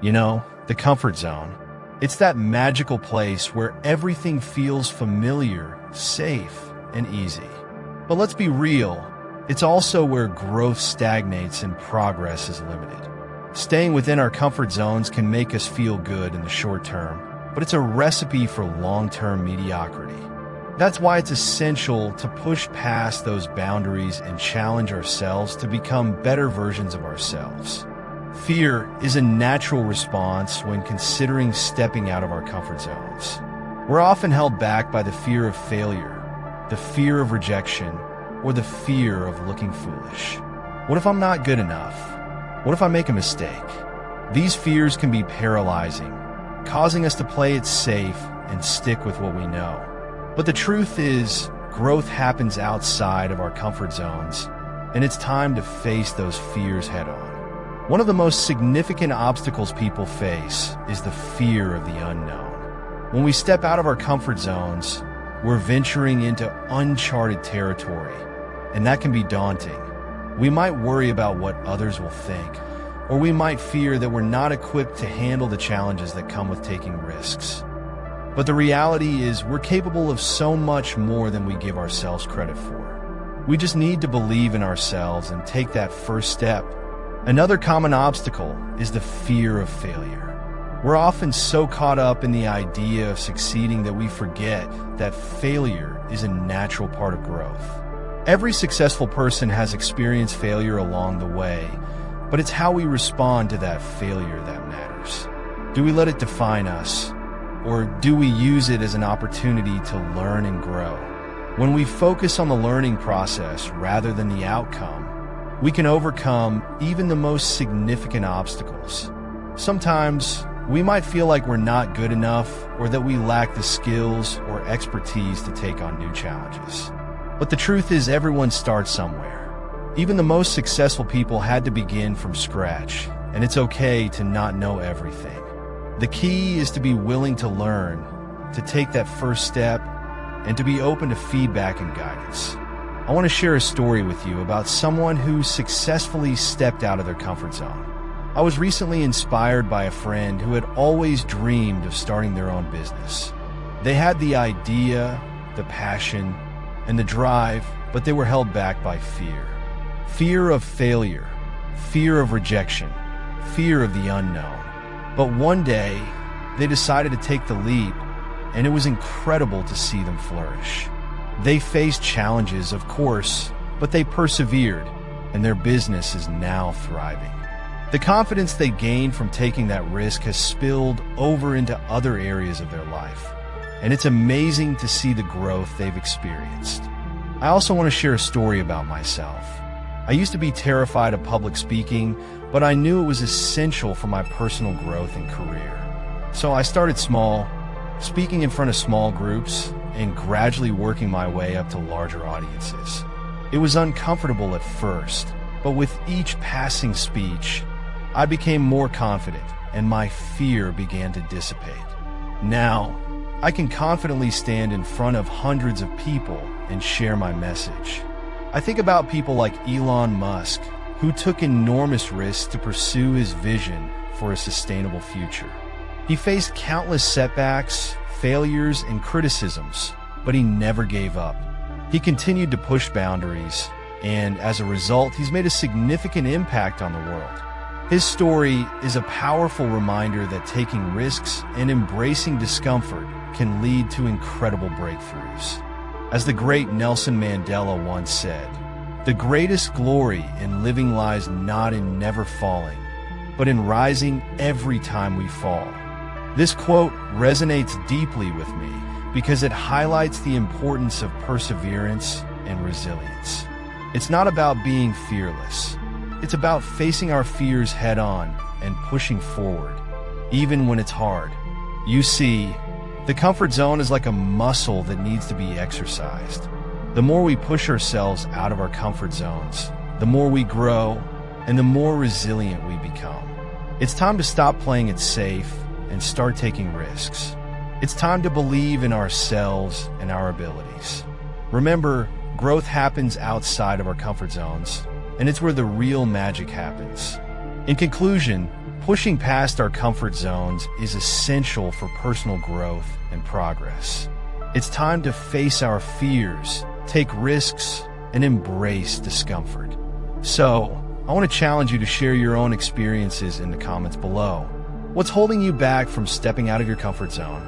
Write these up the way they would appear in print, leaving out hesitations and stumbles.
The comfort zone. It's that magical place where everything feels familiar, safe, and easy. But let's be real, it's also where growth stagnates and progress is limited. Staying within our comfort zones can make us feel good in the short term, but it's a recipe for long-term mediocrity. That's why it's essential to push past those boundaries and challenge ourselves to become better versions of ourselves. Fear is a natural response when considering stepping out of our comfort zones. We're often held back by the fear of failure, the fear of rejection, or the fear of looking foolish. What if I'm not good enough? What if I make a mistake? These fears can be paralyzing, causing us to play it safe and stick with what we know. But the truth is, growth happens outside of our comfort zones, and it's time to face those fears head on. One of the most significant obstacles people face is the fear of the unknown. When we step out of our comfort zones, we're venturing into uncharted territory, and that can be daunting. We might worry about what others will think, or we might fear that we're not equipped to handle the challenges that come with taking risks. But the reality is we're capable of so much more than we give ourselves credit for. We just need to believe in ourselves and take that first step. Another common obstacle is the fear of failure. We're often so caught up in the idea of succeeding that we forget that failure is a natural part of growth. Every successful person has experienced failure along the way, but it's how we respond to that failure that matters. Do we let it define us, or do we use it as an opportunity to learn and grow? When we focus on the learning process rather than the outcome, we can overcome even the most significant obstacles. Sometimes, we might feel like we're not good enough or that we lack the skills or expertise to take on new challenges. But the truth is everyone starts somewhere. Even the most successful people had to begin from scratch, and it's okay to not know everything. The key is to be willing to learn, to take that first step, and to be open to feedback and guidance. I want to share a story with you about someone who successfully stepped out of their comfort zone. I was recently inspired by a friend who had always dreamed of starting their own business. They had the idea, the passion, and the drive, but they were held back by fear. Fear of failure, fear of rejection, fear of the unknown. But one day, they decided to take the leap, and it was incredible to see them flourish. They faced challenges, of course, but they persevered, and their business is now thriving. The confidence they gained from taking that risk has spilled over into other areas of their life, and it's amazing to see the growth they've experienced. I also want to share a story about myself. I used to be terrified of public speaking, but I knew it was essential for my personal growth and career. So I started small, speaking in front of small groups, and gradually working my way up to larger audiences. It was uncomfortable at first, but with each passing speech, I became more confident and my fear began to dissipate. Now, I can confidently stand in front of hundreds of people and share my message. I think about people like Elon Musk, who took enormous risks to pursue his vision for a sustainable future. He faced countless setbacks, failures, and criticisms, but he never gave up. He continued to push boundaries, and as a result, he's made a significant impact on the world. His story is a powerful reminder that taking risks and embracing discomfort can lead to incredible breakthroughs. As the great Nelson Mandela once said, "The greatest glory in living lies not in never falling, but in rising every time we fall." This quote resonates deeply with me because it highlights the importance of perseverance and resilience. It's not about being fearless. It's about facing our fears head on and pushing forward, even when it's hard. You see, the comfort zone is like a muscle that needs to be exercised. The more we push ourselves out of our comfort zones, the more we grow and the more resilient we become. It's time to stop playing it safe and start taking risks. It's time to believe in ourselves and our abilities. Remember, growth happens outside of our comfort zones, and it's where the real magic happens. In conclusion, Pushing past our comfort zones is essential for personal growth and progress. It's time to face our fears, take risks, and embrace discomfort. So, I want to challenge you to share your own experiences in the comments below. What's holding you back from stepping out of your comfort zone?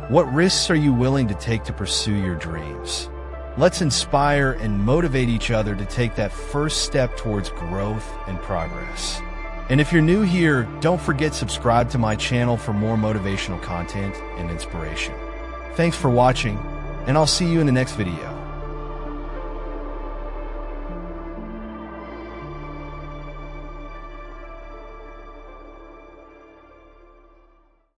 What risks are you willing to take to pursue your dreams? Let's inspire and motivate each other to take that first step towards growth and progress. And if you're new here, don't forget to subscribe to my channel for more motivational content and inspiration. Thanks for watching, and I'll see you in the next video.